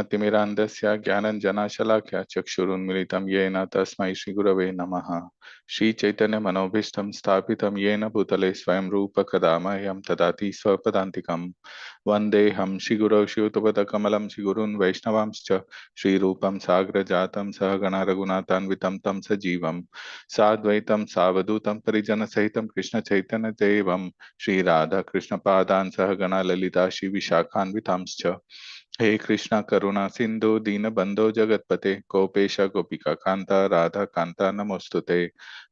ज्ञानतिमिरान्धस्य ज्ञानञ्जनशलाकया चक्षुरुन्मिलितं येन तस्मै श्रीगुरवे नमः। श्रीचैतन्यमनोभीष्टं स्थापितं येन भूतले स्वयं रूप कदा मह्यं ददाति स्वपदान्तिकं। वन्देऽहं श्रीगुरौ श्रीयुतपदकमलं श्रीगुरून् वैष्णवांश्च श्रीरूपं साग्रजातं सहगण रघुनाथान्वितं तं सजीवं साद्वैतं सावधूतं परिजनसहितं कृष्णचैतन्यदेवं श्रीराधाकृष्णपादान् सहगण ललिता श्रीविशाखान्वितांश्च। हे कृष्णा करुणा सिंधु दीनबंधो जगतपते गोपेश गोपिका कांता राधा कांता नमोस्तुते।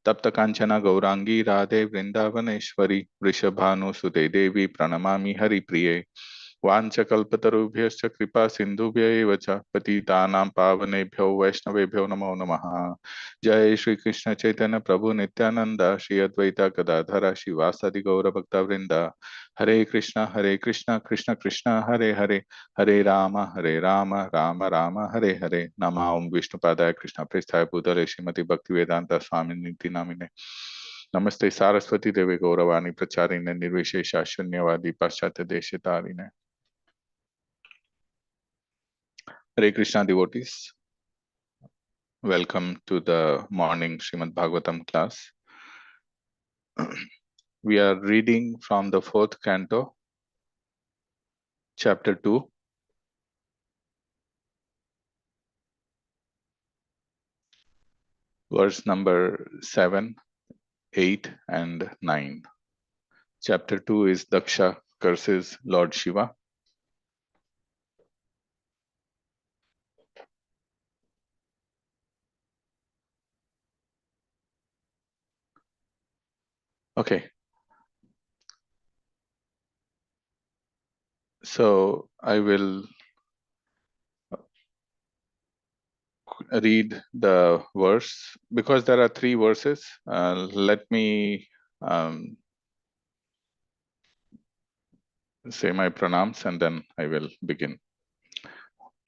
तप्त कांचना गौरांगी राधे वृंदावनेश्वरी वृषभानुसुते देवी प्रणमामि हरिप्रिये। वाञ्छकल्पतरुभ्यश्च कृपा सिन्धुभ्य एव च पतितानां पावनेभ्यो वैष्णवेभ्यो नमो नमः। जय श्री कृष्ण चैतन्य प्रभु नित्यानंद श्री अद्वैता गदाधर श्रीवासादि गौरभक्तवृंद। हरे कृष्णा कृष्ण कृष्ण हरे हरे, हरे राम राम राम हरे हरे। नमः ओम विष्णुपादाय कृष्ण प्रेष्ठाय भूतले श्रीमती भक्तिवेदांत स्वामी निति नामिने। नमस्ते सारस्वती देवे गौरवाणी प्रचारिणे निर्विशेषा शून्यवादी पाश्चात्य देशतारिणे। Hare Krishna devotees, welcome to the morning Srimad Bhagavatam class. We are reading from the 4th canto, chapter 2, verse number 7, 8 and 9. Chapter 2 is Daksha curses Lord Shiva. Okay. So I will read the verse because there are 3 verses. Let me say my pranams and then I will begin.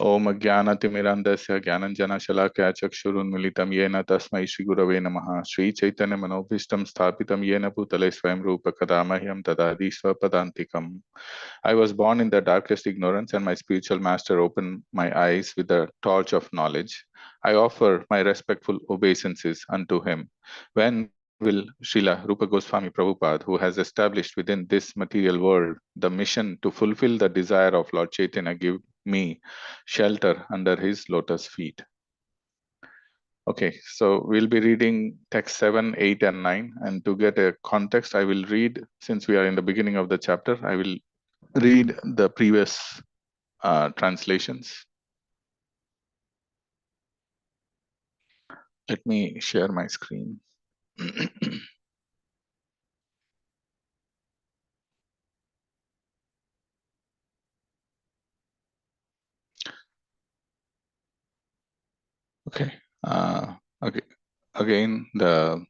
ओम ज्ञानतिमिरान्धस्य ज्ञानञ्जनशलाकया चक्षुरुन्मिलितं येन तस्मै श्रीगुरवे नमः। श्रीचैतन्यमनोभीष्टं स्थापितं येन भूतले स्वयं रूप कदा मह्यं ददाति स्वपदान्तिकम्। I was born in the darkest ignorance, and my spiritual master opened my eyes with the torch of knowledge. I offer my respectful obeisances unto him. When will Srila Rupa Goswami Prabhupada, who has established within this material world the mission to fulfill the desire of Lord Chaitanya, give me shelter under his lotus feet? Okay, so we'll be reading text 7, 8, and 9. And to get a context, I will read, since we are in the beginning of the chapter, I will read the previous translations. Let me share my screen. Okay. Okay. Again, the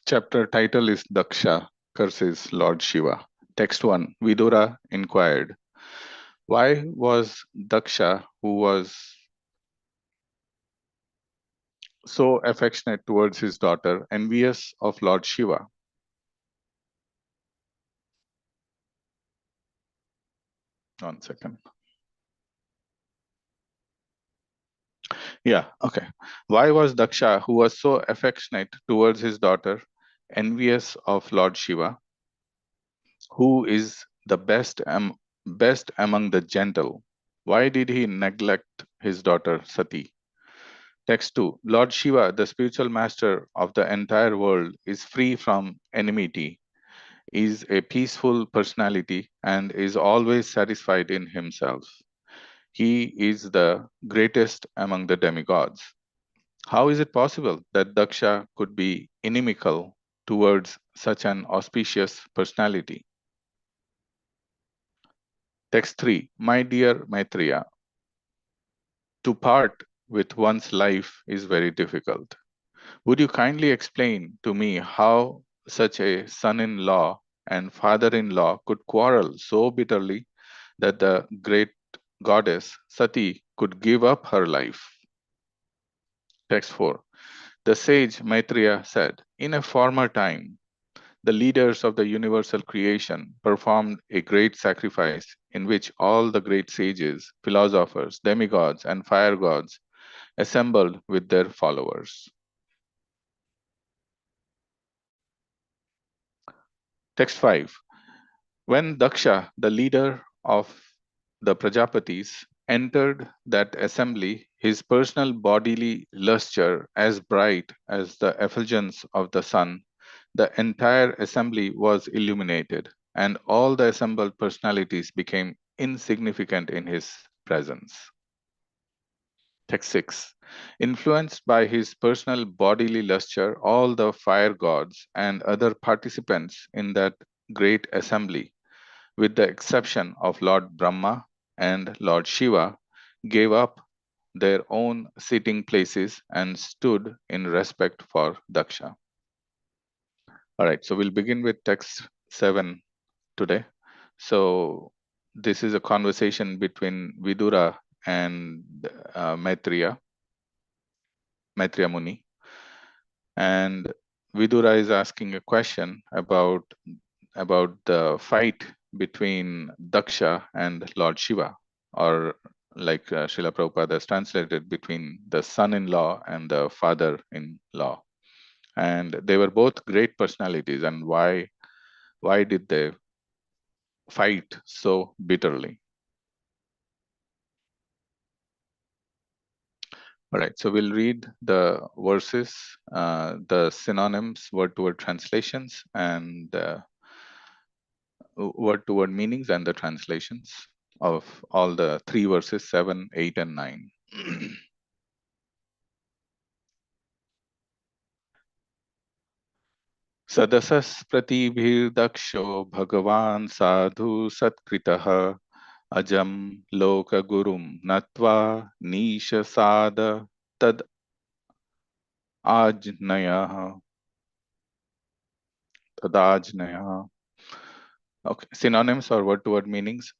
chapter title is Daksha curses Lord Shiva. Text 1. Vidura inquired, why was Daksha, who was so affectionate towards his daughter, envious of Lord Shiva? One second. Yeah, okay. Why was Daksha, who was so affectionate towards his daughter, envious of Lord Shiva, who is the best among the gentle? Why did he neglect his daughter Sati? Text 2. Lord Shiva, the spiritual master of the entire world, is free from enmity, is a peaceful personality, and is always satisfied in himself. He is the greatest among the demigods. How is it possible that Daksha could be inimical towards such an auspicious personality? Text 3. My dear Maitreya, to part with one's life is very difficult. Would you kindly explain to me how such a son-in-law and father-in-law could quarrel so bitterly that the great goddess Sati could give up her life? Text 4. The sage Maitreya said, in a former time, The leaders of the universal creation performed a great sacrifice in which all the great sages, philosophers, demigods, and fire gods assembled with their followers. Text 5. When Daksha, the leader of the Prajapatis, entered that assembly, his personal bodily lustre as bright as the effulgence of the sun, the entire assembly was illuminated, and all the assembled personalities became insignificant in his presence. Text 6. Influenced by his personal bodily lustre, all the fire gods and other participants in that great assembly, with the exception of Lord Brahma and Lord Shiva, gave up their own sitting places and stood in respect for Daksha. All right, so we'll begin with text 7 today. So this is a conversation between Vidura and Maitreya Muni. And Vidura is asking a question about the fight between Daksha and Lord Shiva, or like Srila Prabhupada has translated, between the son-in-law and the father-in-law. And they were both great personalities, and why did they fight so bitterly? All right, so we'll read the verses, the synonyms, word-to-word translations, and word-to-word meanings, and the translations of all the three verses, 7, 8, and 9. सदसस् प्रतिभिर्दक्षो भगवान् साधु सत्कृतः अजं लोकगुरुं नत्वा नीशसाद तद आज्ञया तदाज्ञया. Okay, synonyms or word-to-word meanings.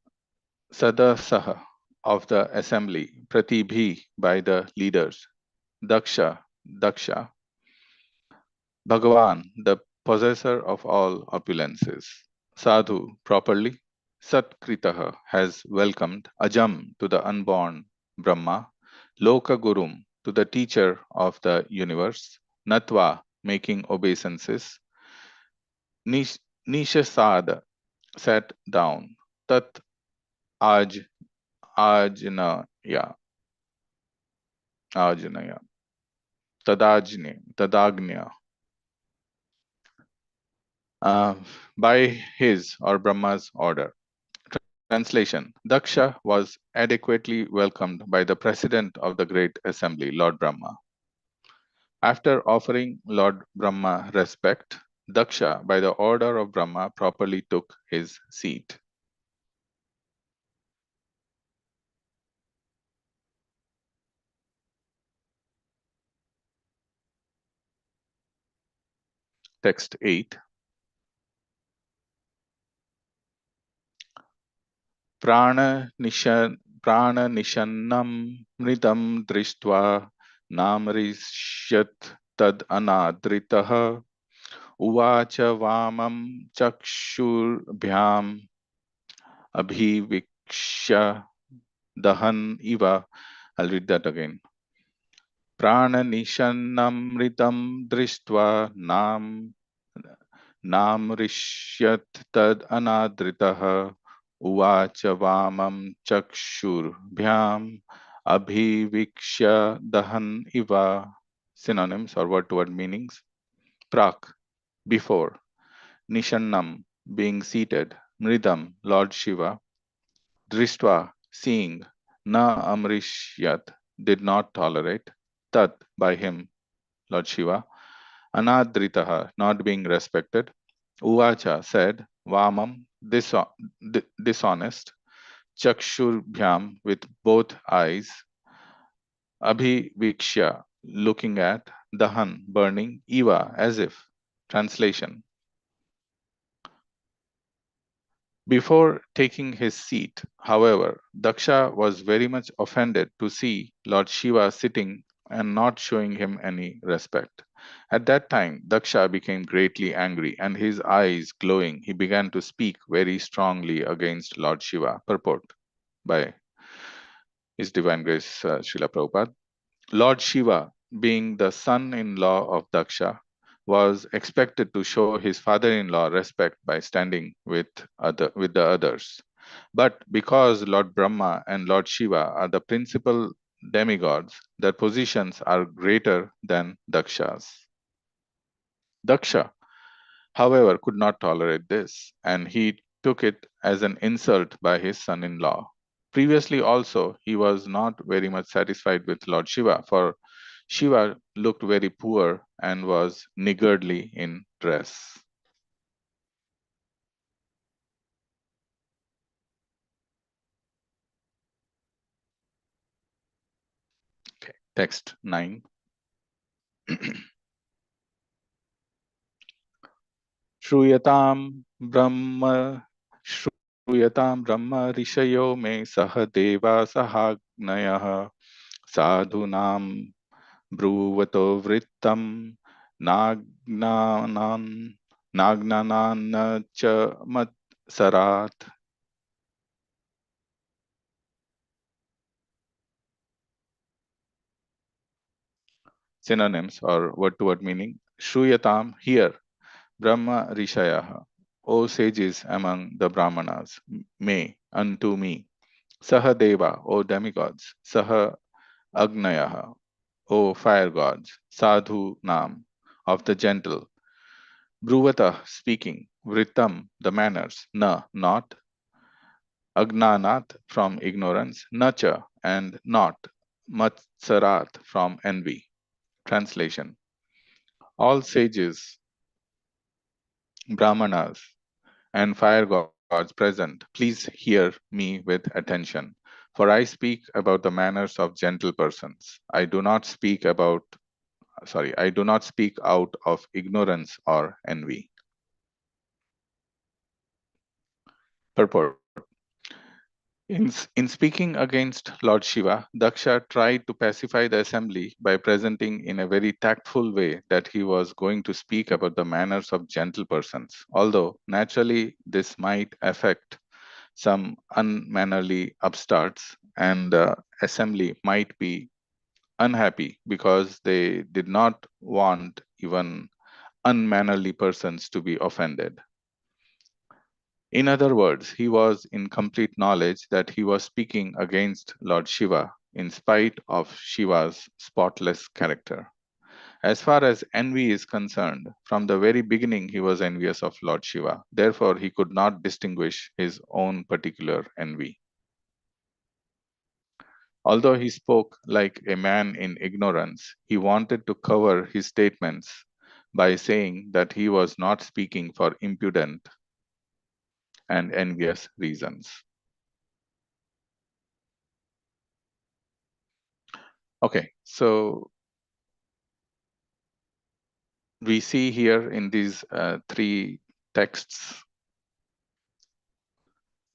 Sadasah, of the assembly. Pratibhi, by the leaders. Daksha, Bhagavan, the possessor of all opulences. Sadhu, properly. Satkritaha, has welcomed. Ajam, to the unborn. Brahma. Loka Gurum, to the teacher of the universe. Natva, making obeisances. Nishasada, sat down. Tat aj ajnaya ajnaya tadagnya, by his or Brahma's order. Translation: Daksha was adequately welcomed by the president of the great assembly, Lord Brahma. After offering Lord Brahma respect, Daksha, by the order of Brahma, properly took his seat. Text 8. प्राणनिशन्नं मृतं दृष्ट्वा नामरिष्यत् तद् अनादृतः उवाच वामं चक्षुर्भ्याम् अभिविक्ष्य दहन् इव. I'll read that again. प्राणनिशन्नमृतं दृष्ट्वा नामरिष्यत् तद् अनादृतः उवाच वामं चक्षुर्भ्याम् अभिविक्ष्य दहन् इव. Synonyms or word-to-word meanings. Prak, before. Nishannam, being seated. Mridam, Lord Shiva. Drishtva, seeing. Na amrishyat, did not tolerate. Tat, by him, Lord Shiva. Anadritaha, not being respected. Uvacha, said. Vamam, dishonest. Chakshurbhyam, with both eyes. Abhivikshya, looking at. Dahan, burning. Iva, as if. Translation: before taking his seat, however, Daksha was very much offended to see Lord Shiva sitting and not showing him any respect. At that time, Daksha became greatly angry, and his eyes glowing, he began to speak very strongly against Lord Shiva. Purport by His Divine Grace Srila Prabhupada. Lord Shiva, being the son-in-law of Daksha, was expected to show his father-in-law respect by standing with the others. But because Lord Brahma and Lord Shiva are the principal demigods, their positions are greater than Daksha's. Daksha, however, could not tolerate this, and he took it as an insult by his son-in-law. Previously also, he was not very much satisfied with Lord Shiva, for Shiva looked very poor and was niggardly in dress. Okay. Text 9. Shruyataam Brahma Shruyataam Brahma Rishayo me Sah Deva Sahagnayah Sadhunam Bruvato Vrittam Nagnanan Nagnanan cha Matsarat. Synonyms or word-to-word meaning. Shruyatam, hear. Brahma Rishayah, O sages among the Brahmanas, may, unto me. Saha Deva, O demigods. Saha Agnayaha, O fire gods. Sadhu Nam, of the gentle. Bruvata, speaking. Vritam, the manners. Na, not. Agnanat, from ignorance. Nacha, and not. Matsarat, from envy. Translation. All sages, Brahmanas, and fire gods present, please hear me with attention. For I speak about the manners of gentle persons. I do not speak out of ignorance or envy. Purport. In speaking against Lord Shiva, Daksha tried to pacify the assembly by presenting in a very tactful way that he was going to speak about the manners of gentle persons. Although naturally this might affect some unmannerly upstarts, and the assembly might be unhappy because they did not want even unmannerly persons to be offended. In other words, he was in complete knowledge that he was speaking against Lord Shiva in spite of Shiva's spotless character. As far as envy is concerned, from the very beginning he was envious of Lord Shiva. Therefore, he could not distinguish his own particular envy. Although he spoke like a man in ignorance, he wanted to cover his statements by saying that he was not speaking for impudent and envious reasons. Okay, so we see here in these three texts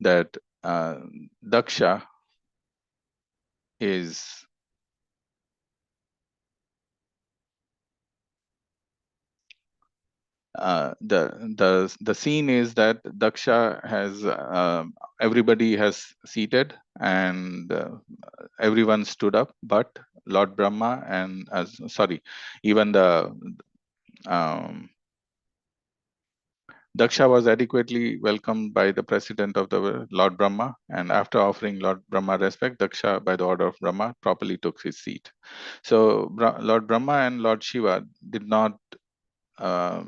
that Daksha is the scene is that Daksha has everybody has seated and everyone stood up, but Lord Brahma and even the um, Daksha was adequately welcomed by the president of the Lord Brahma, and after offering Lord Brahma respect, Daksha, by the order of Brahma, properly took his seat. So Lord Brahma and Lord Shiva did not uh,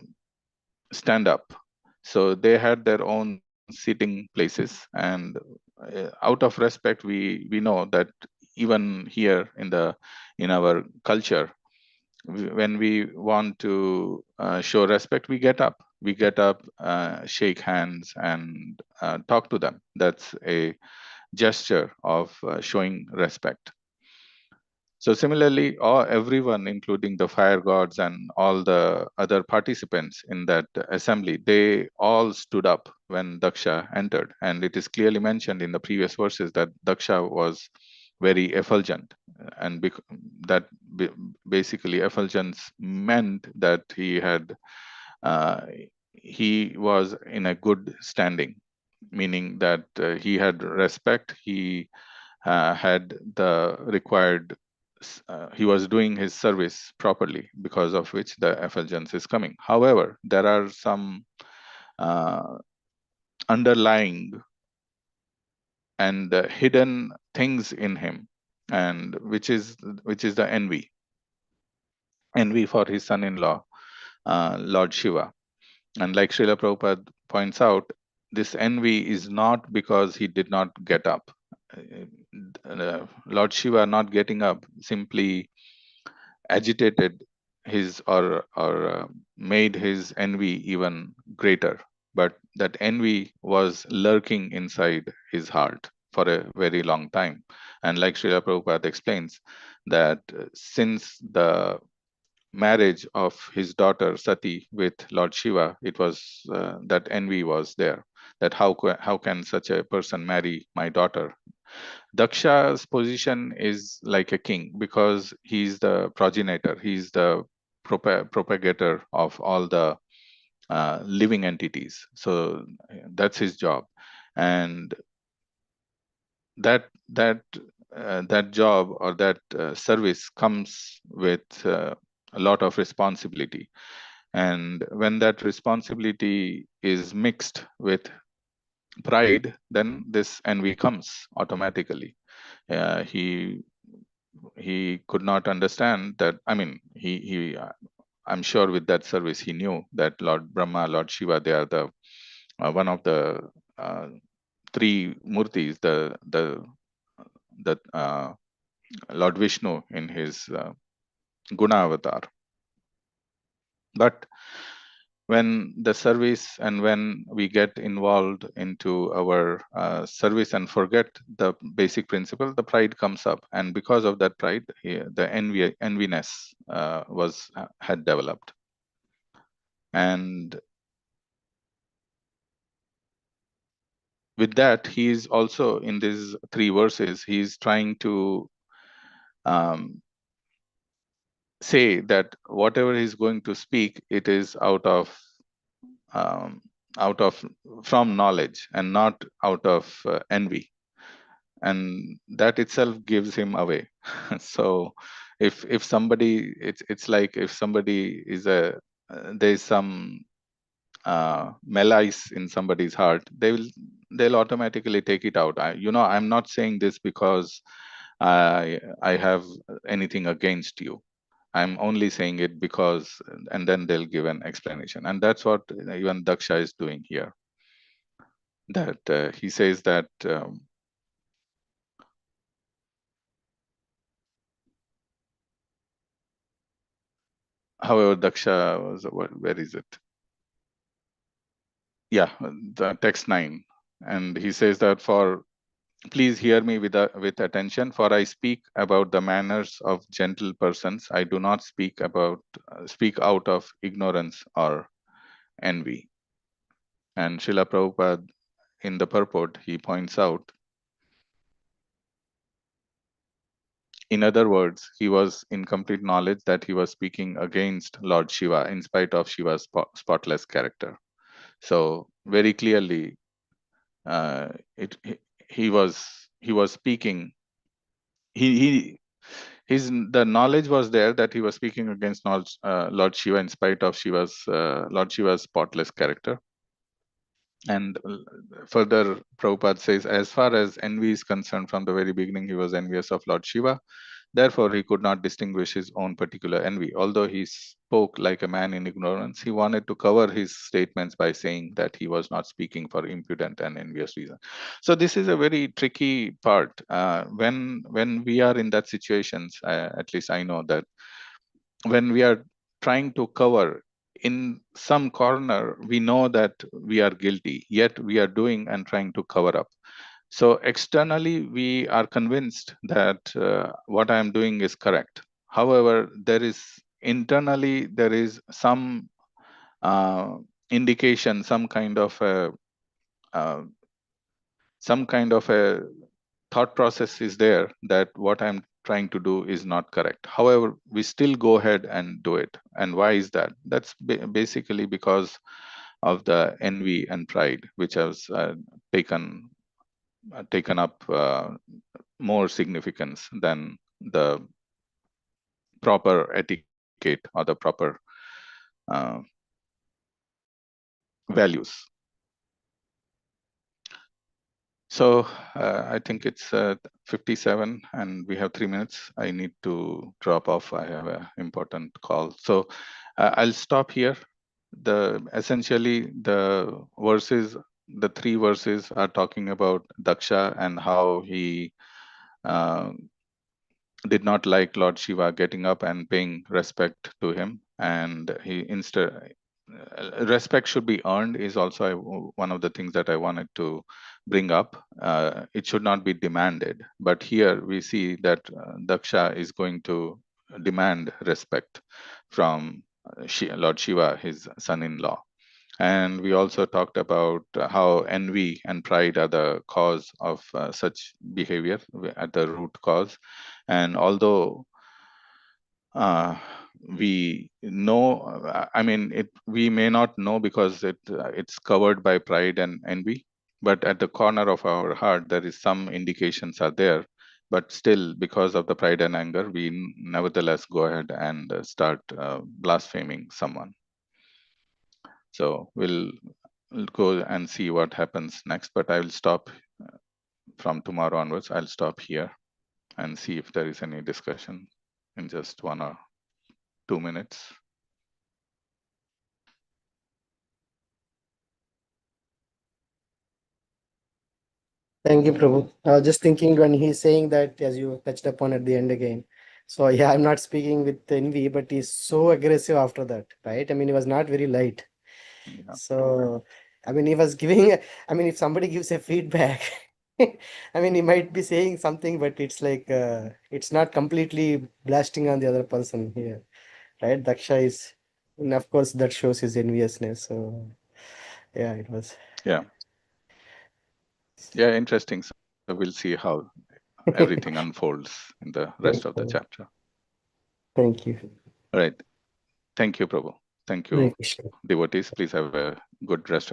stand up. So they had their own sitting places, and out of respect, we know that even here in our culture, when we want to show respect, we get up, shake hands, and talk to them. That's a gesture of showing respect. So similarly, everyone, including the fire gods and all the other participants in that assembly, they all stood up when Daksha entered. And it is clearly mentioned in the previous verses that Daksha was very effulgent, and that basically effulgence meant that he was in a good standing, meaning that he had respect, he had the required, he was doing his service properly, because of which the effulgence is coming. However, there are some underlying and hidden things in him, and which is the envy for his son-in-law, Lord Shiva. And like Srila Prabhupada points out, this envy is not because he did not get up. Lord Shiva not getting up simply agitated his, or made his envy even greater. But that envy was lurking inside his heart for a very long time. And like Srila Prabhupada explains, that since the marriage of his daughter Sati with Lord Shiva, it was that envy was there. That how can such a person marry my daughter? Daksha's position is like a king, because he's the progenitor, he's the propagator of all the living entities. So that's his job, and that job, or that service, comes with a lot of responsibility. And when that responsibility is mixed with pride, then this envy comes automatically. He could not understand that. I mean, I'm sure with that service he knew that Lord Brahma, Lord Shiva, they are the one of the uh, three murtis, the Lord Vishnu in his Guna avatar. But when the service, and when we get involved into our service and forget the basic principle, the pride comes up, and because of that pride, the enviness had developed. And with that, he is also, in these three verses, he is trying to say that whatever he's going to speak, it is um, from knowledge, and not out of envy, and that itself gives him away. So if somebody, it's like if somebody is there's some malice in somebody's heart, they'll automatically take it out. I'm not saying this because I have anything against you. I'm only saying it because, and then they'll give an explanation. And that's what even Daksha is doing here. That he says that, however, Daksha was, where is it? Yeah, the text 9. And he says that, please hear me with attention, for I speak about the manners of gentle persons. I do not speak out of ignorance or envy. And Srila Prabhupada, in the purport, he points out, in other words, he was in complete knowledge that he was speaking against Lord Shiva, in spite of Shiva's spotless character. So very clearly, uh, it, he was speaking. The knowledge was there that he was speaking against Lord Shiva, in spite of Lord Shiva's spotless character. And further, Prabhupada says, as far as envy is concerned, from the very beginning, he was envious of Lord Shiva. Therefore, he could not distinguish his own particular envy. Although he spoke like a man in ignorance, he wanted to cover his statements by saying that he was not speaking for impudent and envious reason. So this is a very tricky part. When we are in that situations, at least I know that when we are trying to cover in some corner, we know that we are guilty, yet we are doing and trying to cover up. So externally, we are convinced that what I am doing is correct. However, internally, there is some indication, some kind of a thought process is there, that what I'm trying to do is not correct. However, we still go ahead and do it. And why is that? That's basically because of the envy and pride, which has taken up more significance than the proper etiquette or the proper uh, values. So I think it's 57 and we have 3 minutes. I need to drop off. I have an important call. So I'll stop here. Essentially the three verses are talking about Daksha and how he uh, did not like Lord Shiva getting up and paying respect to him, and he instead respect should be earned is also one of the things that I wanted to bring up. It should not be demanded, but here we see that Daksha is going to demand respect from Lord Shiva, his son-in-law. And we also talked about how envy and pride are the cause of such behavior, at the root cause. And although we know, we may not know because it's covered by pride and envy, but at the corner of our heart, there is some indications are there. But still, because of the pride and anger, we nevertheless go ahead and start blaspheming someone. So we'll go and see what happens next, but I will stop from tomorrow onwards. I'll stop here and see if there is any discussion in just 1 or 2 minutes. Thank you, Prabhu. I was just thinking when he's saying that, as you touched upon at the end again. So yeah, I'm not speaking with envy, but he's so aggressive after that, right? I mean, he was not very light. Yeah. So, I mean, he was giving, I mean, if somebody gives a feedback, I mean, he might be saying something, but it's like, it's not completely blasting on the other person here, right? Daksha is, and of course, that shows his enviousness. So, yeah, it was. Yeah. Yeah, interesting. So we'll see how everything unfolds in the rest of the chapter. Thank you. All right. Thank you, Prabhu. Thank Hare you, Krishna. devotees. Please have a good rest of